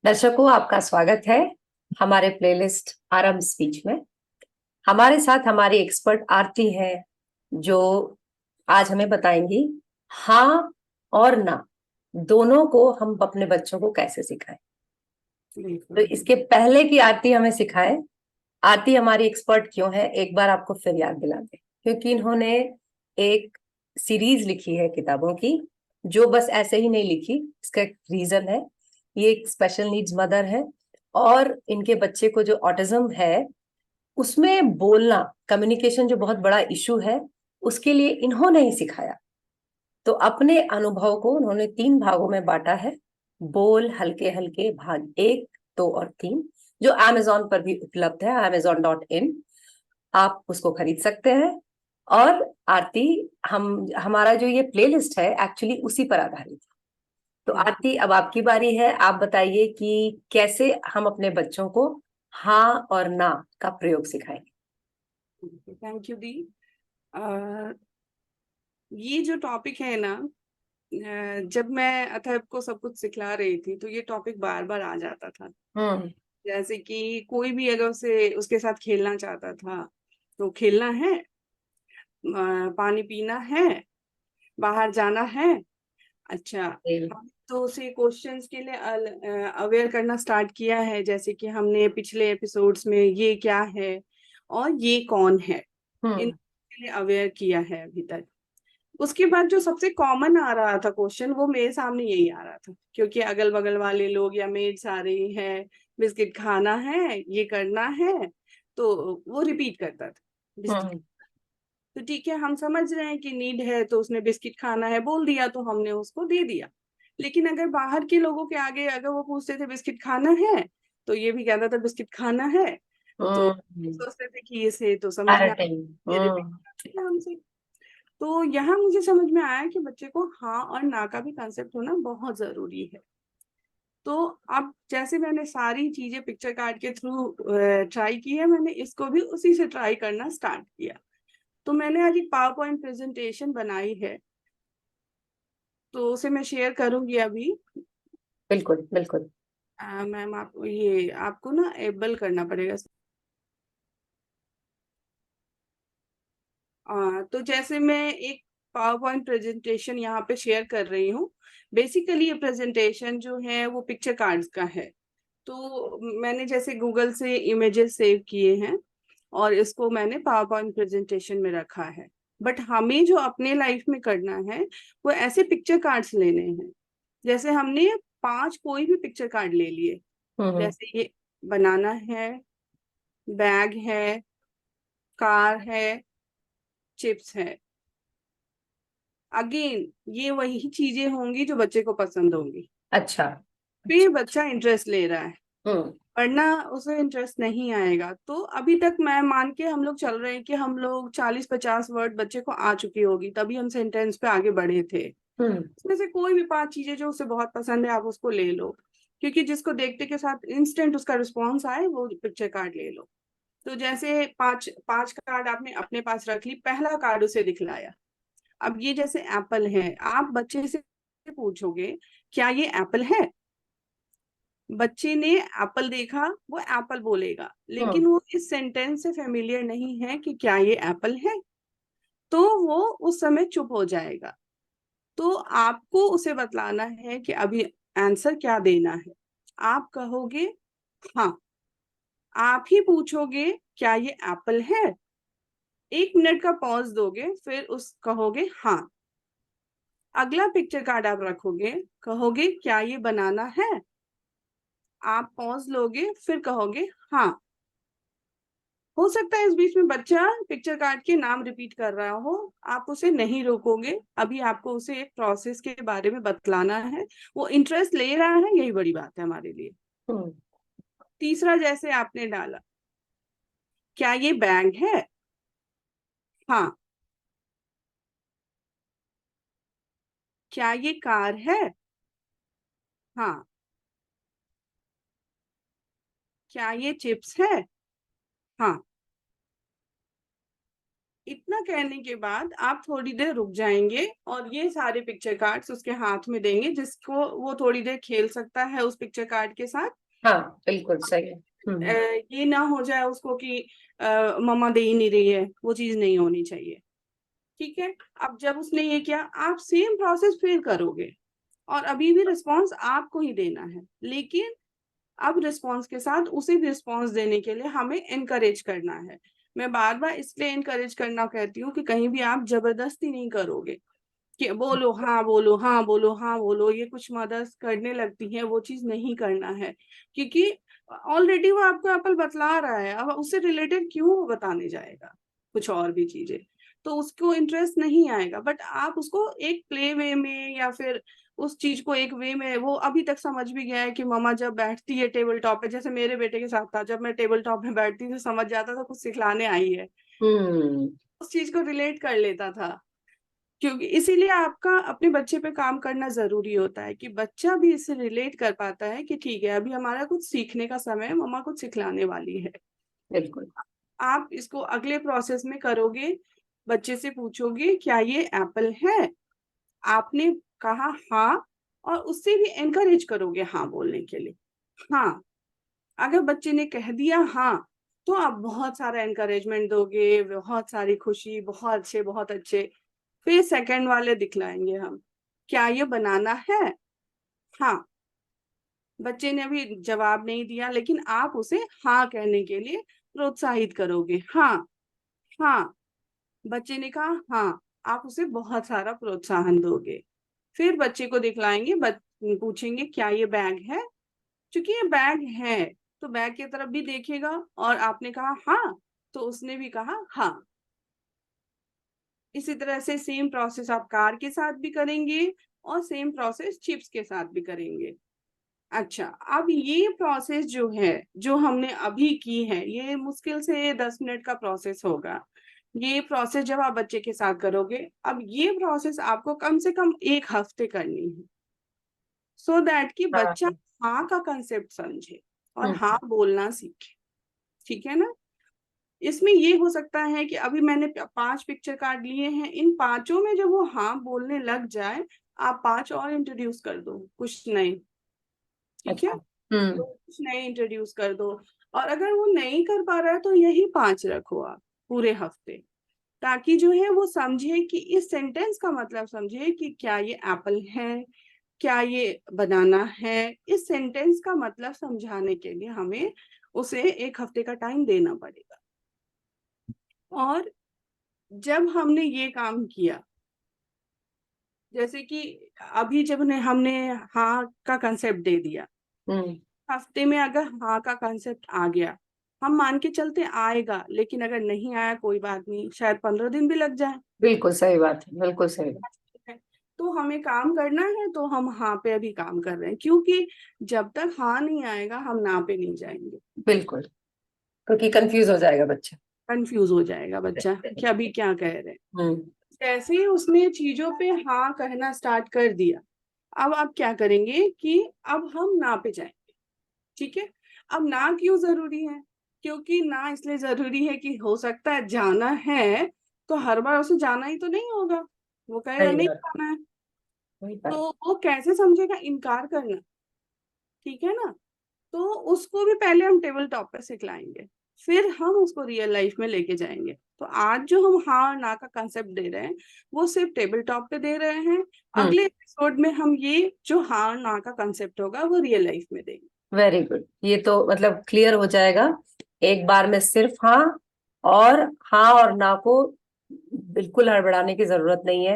दर्शकों, आपका स्वागत है हमारे प्लेलिस्ट आरंभ स्पीच में। हमारे साथ हमारी एक्सपर्ट आरती है, जो आज हमें बताएंगी हाँ और ना दोनों को हम अपने बच्चों को कैसे सिखाएं। तो इसके पहले कि आरती हमें सिखाए, आरती हमारी एक्सपर्ट क्यों है एक बार आपको फिर याद दिला दे, क्योंकि इन्होंने एक सीरीज लिखी है किताबों की, जो बस ऐसे ही नहीं लिखी, इसका एक रीजन है। ये एक स्पेशल नीड्स मदर है और इनके बच्चे को जो ऑटिज्म है उसमें बोलना, कम्युनिकेशन जो बहुत बड़ा इशू है, उसके लिए इन्होंने ही सिखाया। तो अपने अनुभव को उन्होंने 3 भागों में बांटा है। बोल हल्के हल्के भाग 1, 2 और 3, जो अमेजोन पर भी उपलब्ध है, amazon.in। आप उसको खरीद सकते हैं। और आरती, हमारा जो ये प्लेलिस्ट है एक्चुअली उसी पर आधारित है। तो आरती, अब आपकी बारी है। आप बताइए कि कैसे हम अपने बच्चों को हाँ और ना का प्रयोग सिखाएंगे। थैंक यू दी। ये जो टॉपिक है ना, जब मैं अथर्व को सब कुछ सिखला रही थी तो ये टॉपिक बार बार आ जाता था। जैसे कि कोई भी अगर उसके साथ खेलना चाहता था तो खेलना है, पानी पीना है, बाहर जाना है। अच्छा, हम तो उसे क्वेश्चंस के लिए अवेयर करना स्टार्ट किया है, जैसे कि हमने पिछले एपिसोड्स में ये क्या है और ये कौन है, इनके लिए अवेयर किया है अभी तक। उसके बाद जो सबसे कॉमन आ रहा था क्वेश्चन, वो मेरे सामने यही आ रहा था, क्योंकि अगल बगल वाले लोग या मेड्स आ रही है, बिस्किट खाना है, ये करना है, तो वो रिपीट करता था बिस्किट। तो ठीक है, हम समझ रहे हैं कि नीड है, तो उसने बिस्किट खाना है बोल दिया तो हमने उसको दे दिया। लेकिन अगर बाहर के लोगों के आगे अगर वो पूछते थे बिस्किट खाना है, तो ये भी कहता था बिस्किट खाना है। तो सोचते थे कि इसे तो समझ में ये रिपीट हमसे। तो यहाँ मुझे समझ में आया कि बच्चे को हाँ और ना का भी कंसेप्ट होना बहुत जरूरी है। तो अब जैसे मैंने सारी चीजें पिक्चर कार्ड के थ्रू ट्राई की है, मैंने इसको भी उसी से ट्राई करना स्टार्ट किया। तो मैंने आज एक पावर पॉइंट प्रेजेंटेशन बनाई है, तो उसे मैं शेयर करूंगी अभी। बिल्कुल बिल्कुल। मैम, आपको ना एबल करना पड़ेगा। तो जैसे मैं एक पावर पॉइंट प्रेजेंटेशन यहाँ पे शेयर कर रही हूँ। बेसिकली ये प्रेजेंटेशन जो है वो पिक्चर कार्ड्स का है। तो मैंने जैसे गूगल से इमेजेस सेव किए हैं और इसको मैंने पावर पॉइंट प्रेजेंटेशन में रखा है। बट हमें जो अपने लाइफ में करना है वो ऐसे पिक्चर कार्ड्स लेने हैं। जैसे हमने 5 कोई भी पिक्चर कार्ड ले लिए, जैसे ये बनाना है, बैग है, कार है, चिप्स है। अगेन ये वही चीजें होंगी जो बच्चे को पसंद होंगी। अच्छा। फिर बच्चा इंटरेस्ट ले रहा है, हम्म। वरना उसे इंटरेस्ट नहीं आएगा। तो अभी तक मैं मान के हम लोग चल रहे हैं कि हम लोग 40-50 वर्ड बच्चे को आ चुकी होगी, तभी हम सेंटेंस पे आगे बढ़े थे। हम्म। उसमें से कोई भी 5 चीजें जो उसे बहुत पसंद है, आप उसको ले लो, क्योंकि जिसको देखते के साथ इंस्टेंट उसका रिस्पॉन्स आए वो पिक्चर कार्ड ले लो। तो जैसे पांच पांच कार्ड आपने अपने पास रख ली, पहला कार्ड उसे दिखलाया। अब ये जैसे एप्पल है, आप बच्चे से पूछोगे क्या ये एप्पल है, बच्चे ने एप्पल देखा, वो एप्पल बोलेगा, लेकिन वो इस सेंटेंस से फेमिलियर नहीं है कि क्या ये एप्पल है, तो वो उस समय चुप हो जाएगा। तो आपको उसे बतलाना है कि अभी आंसर क्या देना है। आप कहोगे हाँ, आप ही पूछोगे क्या ये एप्पल है, 1 मिनट का पॉज दोगे, फिर उस कहोगे हाँ। अगला पिक्चर कार्ड आप रखोगे, कहोगे क्या ये बनाना है, आप पॉज लोगे, फिर कहोगे हाँ। हो सकता है इस बीच में बच्चा पिक्चर कार्ड के नाम रिपीट कर रहा हो, आप उसे नहीं रोकोगे, अभी आपको उसे एक प्रोसेस के बारे में बतलाना है। वो इंटरेस्ट ले रहा है, यही बड़ी बात है हमारे लिए। हम्म। तीसरा जैसे आपने डाला, क्या ये बैग है, हाँ। क्या ये कार है, हाँ। क्या ये चिप्स है, हाँ। इतना कहने के बाद आप थोड़ी देर रुक जाएंगे और ये सारे पिक्चर कार्ड्स उसके हाथ में देंगे, जिसको वो थोड़ी देर खेल सकता है उस पिक्चर कार्ड के साथ। हाँ बिल्कुल सही है। ये ना हो जाए उसको कि मम्मा दे ही नहीं रही है, वो चीज नहीं होनी चाहिए। ठीक है, अब जब उसने ये किया, आप सेम प्रोसेस फिर करोगे और अभी भी रिस्पॉन्स आपको ही देना है, लेकिन अब रिस्पॉन्स के साथ उसे भी रिस्पॉन्स देने के लिए हमें एनकरेज करना है। मैं बार बार इसलिए एनकरेज करना कहती हूँ कि कहीं भी आप जबरदस्ती नहीं करोगे कि बोलो हाँ बोलो हाँ बोलो हाँ बोलो, ये कुछ मदर्स करने लगती हैं, वो चीज नहीं करना है। क्योंकि ऑलरेडी वो आपको एप्पल बतला रहा है, अब उससे रिलेटेड क्यों वो बताने जाएगा कुछ और भी चीजें, तो उसको इंटरेस्ट नहीं आएगा। बट आप उसको एक प्ले वे में या फिर उस चीज को एक वे में, वो अभी तक समझ भी गया है कि मम्मा जब बैठती है टेबल टॉप पे, जैसे मेरे बेटे के साथ था, जब मैं टेबल टॉप में बैठती थी तो समझ जाता था कुछ सिखलाने आई है, हम्म। उस चीज को रिलेट कर लेता था। क्योंकि इसीलिए आपका अपने बच्चे पे काम करना जरूरी होता है कि बच्चा भी इससे रिलेट कर पाता है कि ठीक है अभी हमारा कुछ सीखने का समय है, मम्मा कुछ सिखलाने वाली है। बिल्कुल। आप इसको अगले प्रोसेस में करोगे, बच्चे से पूछोगे क्या ये एप्पल है, आपने कहा हाँ, और उससे भी एनकरेज करोगे हाँ बोलने के लिए। हाँ, अगर बच्चे ने कह दिया हाँ, तो आप बहुत सारा एनकरेजमेंट दोगे, बहुत सारी खुशी, बहुत अच्छे बहुत अच्छे। फिर सेकंड वाले दिखलाएंगे हम, क्या ये बनाना है? हाँ, बच्चे ने अभी जवाब नहीं दिया, लेकिन आप उसे हाँ कहने के लिए प्रोत्साहित करोगे। हाँ, हाँ, बच्चे ने कहा हाँ, आप उसे बहुत सारा प्रोत्साहन दोगे। फिर बच्चे को दिखलाएंगे, पूछेंगे क्या ये बैग है? क्योंकि ये बैग है तो बैग की तरफ भी देखेगा, और आपने कहा हाँ तो उसने भी कहा हाँ। इसी तरह से सेम प्रोसेस आप कार के साथ भी करेंगे और सेम प्रोसेस चिप्स के साथ भी करेंगे। अच्छा, अब ये प्रोसेस जो है, जो हमने अभी की है, ये मुश्किल से 10 मिनट का प्रोसेस होगा। ये प्रोसेस जब आप बच्चे के साथ करोगे, अब ये प्रोसेस आपको कम से कम 1 हफ्ते करनी है, सो दैट कि बच्चा हाँ। हाँ का कंसेप्ट समझे और हम्म। हाँ बोलना सीखे। ठीक है ना? इसमें ये हो सकता है कि अभी मैंने 5 पिक्चर कार्ड लिए हैं, इन पांचों में जब वो हाँ बोलने लग जाए, आप 5 और इंट्रोड्यूस कर दो, कुछ नए। ठीक है, अच्छा। तो कुछ नए इंट्रोड्यूस कर दो। और अगर वो नहीं कर पा रहा है तो यही 5 रखो आप पूरे हफ्ते, ताकि जो है वो समझे कि इस सेंटेंस का मतलब समझे कि क्या ये एप्पल है, क्या ये बनाना है। इस सेंटेंस का मतलब समझाने के लिए हमें उसे 1 हफ्ते का टाइम देना पड़ेगा। और जब हमने ये काम किया, जैसे कि अभी जब ने हमने हाँ का कंसेप्ट दे दिया, हम्म। हफ्ते में अगर हाँ का कंसेप्ट आ गया, हम मान के चलते आएगा, लेकिन अगर नहीं आया कोई बात नहीं, शायद 15 दिन भी लग जाए। बिल्कुल सही बात है, बिल्कुल सही बात। तो हमें काम करना है तो हम हाँ पे अभी काम कर रहे हैं, क्योंकि जब तक हाँ नहीं आएगा हम ना पे नहीं जाएंगे। बिल्कुल, क्योंकि कंफ्यूज हो जाएगा बच्चा। कंफ्यूज हो जाएगा बच्चा कि अभी क्या कह रहे हैं। हम्म। जैसे ही उसने चीजों पे हाँ कहना स्टार्ट कर दिया, अब आप क्या करेंगे कि अब हम ना पे जाएंगे। ठीक है, अब ना क्यों जरूरी है? क्योंकि ना इसलिए जरूरी है कि हो सकता है जाना है तो हर बार उसे जाना ही तो नहीं होगा, वो कहेगा सही नहीं बात। जाना है। सही तो बात। वो कैसे समझेगा इनकार करना? ठीक है ना? तो उसको भी पहले हम टेबल टॉप पे सिखलाएंगे, फिर हम उसको रियल लाइफ में लेके जाएंगे। तो आज जो हम हाँ और ना का कंसेप्ट दे रहे हैं, वो सिर्फ टेबल टॉप पे दे रहे हैं। हम्म। अगले एपिसोड में हम ये जो हाँ और ना का कंसेप्ट होगा वो रियल लाइफ में देंगे। वेरी गुड, ये तो मतलब क्लियर हो जाएगा। एक बार में सिर्फ हाँ, और हाँ और ना को बिल्कुल हड़बड़ाने की जरूरत नहीं है,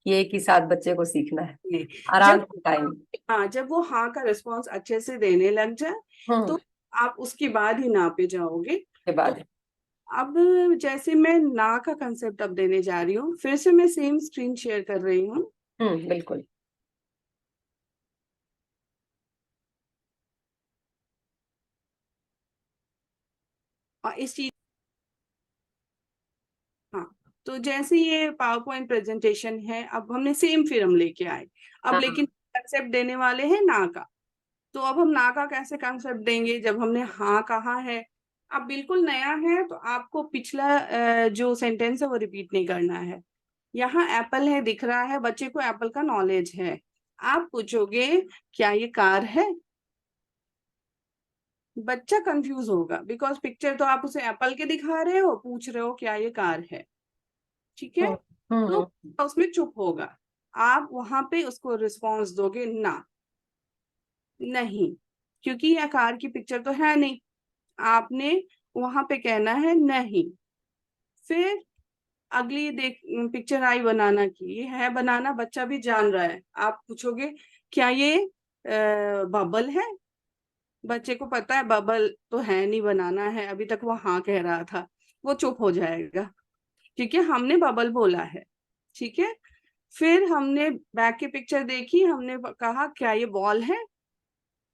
ये एक ही साथ बच्चे को सीखना है, आराम जब से टाइम। हाँ, जब वो हाँ का रिस्पॉन्स अच्छे से देने लग जाए, तो आप उसके बाद ही ना पे जाओगे। के तो बाद। अब जैसे मैं ना का कंसेप्ट अब देने जा रही हूँ, फिर से मैं सेम स्क्रीन शेयर कर रही हूँ। बिल्कुल। और इस चीज, हाँ, तो जैसे ये पावर पॉइंट प्रेजेंटेशन है, अब हमने सेम फिर हम लेके आए। अब हाँ। लेकिन कंसेप्ट देने वाले हैं ना का। तो अब हम ना का कैसे कंसेप्ट देंगे? जब हमने हाँ कहा है अब बिल्कुल नया है तो आपको पिछला जो सेंटेंस है वो रिपीट नहीं करना है। यहाँ एप्पल है दिख रहा है, बच्चे को एप्पल का नॉलेज है। आप पूछोगे क्या ये कार है? बच्चा कंफ्यूज होगा, बिकॉज पिक्चर तो आप उसे एप्पल के दिखा रहे हो, पूछ रहे हो क्या ये कार है। ठीक है, तो उसमें चुप होगा। आप वहां पे उसको रिस्पॉन्स दोगे ना, नहीं, क्योंकि यह कार की पिक्चर तो है नहीं। आपने वहां पे कहना है नहीं। फिर अगली देख पिक्चर आई बनाना की, ये है बनाना, बच्चा भी जान रहा है। आप पूछोगे क्या ये बबल है? बच्चे को पता है बबल तो है नहीं, बनाना है। अभी तक वो हाँ कह रहा था, वो चुप हो जाएगा क्योंकि हमने बबल बोला है। ठीक है, फिर हमने बैग की पिक्चर देखी, हमने कहा क्या ये बॉल है?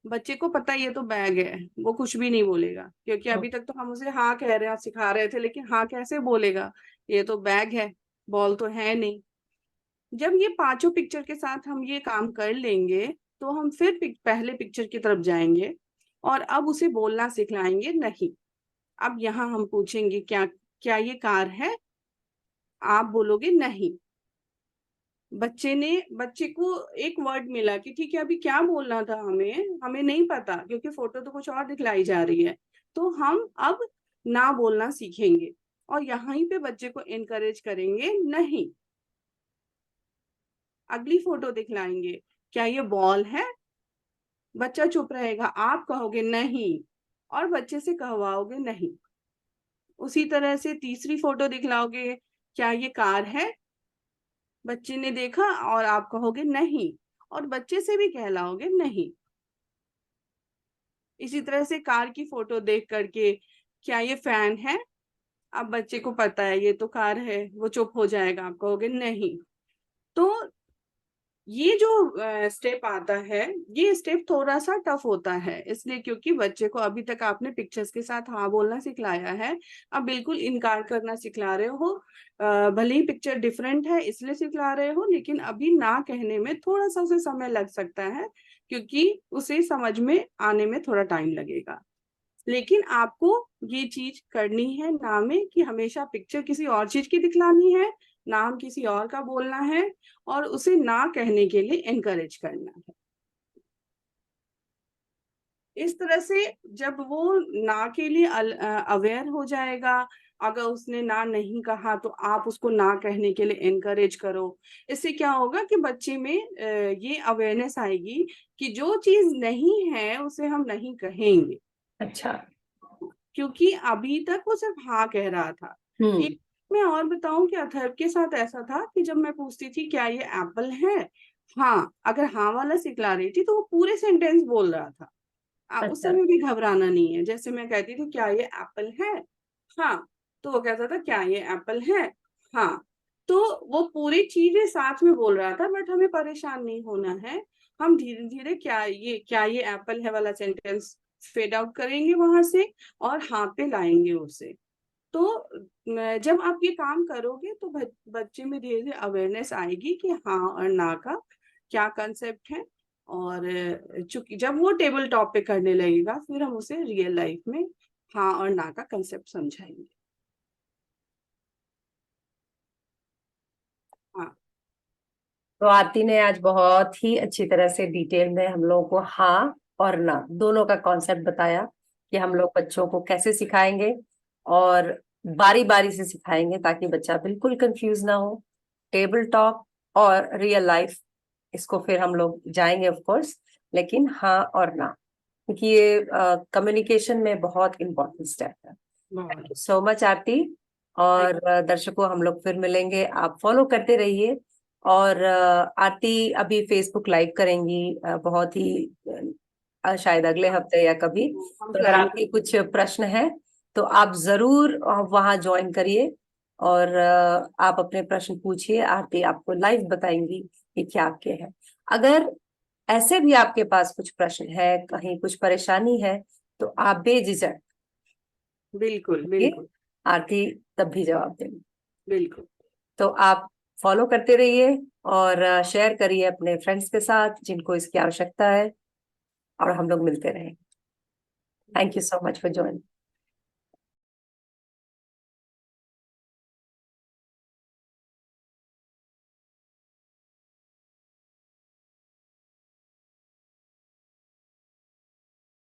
बच्चे को पता है ये तो बैग है, वो कुछ भी नहीं बोलेगा क्योंकि अभी तक तो हम उसे हाँ कह रहे हैं, सिखा रहे थे, लेकिन हाँ कैसे बोलेगा, ये तो बैग है, बॉल तो है नहीं। जब ये पांचों पिक्चर के साथ हम ये काम कर लेंगे तो हम फिर पहले पिक्चर की तरफ जाएंगे और अब उसे बोलना सिखलाएंगे नहीं। अब यहाँ हम पूछेंगे क्या क्या ये कार है? आप बोलोगे नहीं। बच्चे को एक वर्ड मिला कि ठीक है अभी क्या बोलना था, हमें हमें नहीं पता क्योंकि फोटो तो कुछ और दिखलाई जा रही है। तो हम अब ना बोलना सीखेंगे और यहीं पे बच्चे को इनकरेज करेंगे नहीं। अगली फोटो दिखलाएंगे, क्या ये बॉल है? बच्चा चुप रहेगा, आप कहोगे नहीं और बच्चे से कहवाओगे नहीं। उसी तरह से तीसरी फोटो दिखलाओगे, क्या ये कार है? बच्चे ने देखा और आप कहोगे नहीं और बच्चे से भी कहलाओगे नहीं। इसी तरह से कार की फोटो देख करके, क्या ये फैन है? अब बच्चे को पता है ये तो कार है, वो चुप हो जाएगा, आप कहोगे नहीं। तो ये जो स्टेप आता है, ये स्टेप थोड़ा सा टफ होता है, इसलिए क्योंकि बच्चे को अभी तक आपने पिक्चर्स के साथ हाँ बोलना सिखलाया है, अब बिल्कुल इनकार करना सिखला रहे हो। भले ही पिक्चर डिफरेंट है इसलिए सिखला रहे हो, लेकिन अभी ना कहने में थोड़ा सा उसे समय लग सकता है क्योंकि उसे समझ में आने में थोड़ा टाइम लगेगा। लेकिन आपको ये चीज करनी है ना में कि हमेशा पिक्चर किसी और चीज की दिखलानी है, नाम किसी और का बोलना है और उसे ना कहने के लिए एनकरेज करना है। इस तरह से जब वो ना के लिए अवेयर हो जाएगा, अगर उसने ना नहीं कहा तो आप उसको ना कहने के लिए एनकरेज करो। इससे क्या होगा कि बच्चे में ये अवेयरनेस आएगी कि जो चीज नहीं है उसे हम नहीं कहेंगे। अच्छा। क्योंकि अभी तक वो सिर्फ हाँ कह रहा था। एक मैं और बताऊं कि अथर्व के साथ ऐसा था कि जब मैं पूछती थी क्या ये एप्पल है, हाँ अगर हाँ वाला सिखला रही थी तो वो पूरे सेंटेंस बोल रहा था। उस अच्छा। समय भी घबराना नहीं है। जैसे मैं कहती थी क्या ये एप्पल है, हाँ, तो वो कहता था क्या ये एप्पल है, हाँ। तो वो पूरी चीजें साथ में बोल रहा था, बट हमें परेशान नहीं होना है। हम धीरे धीरे क्या ये एप्पल है वाला सेंटेंस फेड आउट करेंगे वहां से और हाँ पे लाएंगे उसे। तो जब आप ये काम करोगे तो बच्चे में धीरे धीरे अवेयरनेस आएगी कि हाँ और ना का क्या कंसेप्ट है। और चूंकि जब वो टेबल टॉप पे करने लगेगा फिर हम उसे रियल लाइफ में हाँ और ना का कंसेप्ट समझाएंगे। हाँ। तो आरती ने आज बहुत ही अच्छी तरह से डिटेल में हम लोगों को हाँ और ना दोनों का कॉन्सेप्ट बताया कि हम लोग बच्चों को कैसे सिखाएंगे और बारी बारी से सिखाएंगे ताकि बच्चा बिल्कुल कंफ्यूज ना हो। टेबल टॉप और रियल लाइफ, इसको फिर हम लोग जाएंगे ऑफ कोर्स, लेकिन हाँ और ना, क्योंकि ये कम्युनिकेशन में बहुत इंपॉर्टेंट स्टेप है। थैंक यू सो मच आरती। और दर्शकों हम लोग फिर मिलेंगे, आप फॉलो करते रहिए। और आरती अभी फेसबुक लाइव करेंगी बहुत ही शायद अगले हफ्ते या कभी। हम तो अगर प्लान आपके कुछ प्रश्न हैं तो आप जरूर वहां ज्वाइन करिए और आप अपने प्रश्न पूछिए, आरती आपको लाइव बताएंगी कि क्या आपके हैं। अगर ऐसे भी आपके पास कुछ प्रश्न है, कहीं कुछ परेशानी है, तो आप बेझिझक बिल्कुल ये बिल्कुल आरती तब भी जवाब देंगे। बिल्कुल। तो आप फॉलो करते रहिए और शेयर करिए अपने फ्रेंड्स के साथ जिनको इसकी आवश्यकता है, और हम लोग मिलते रहें। Thank you so much for joining.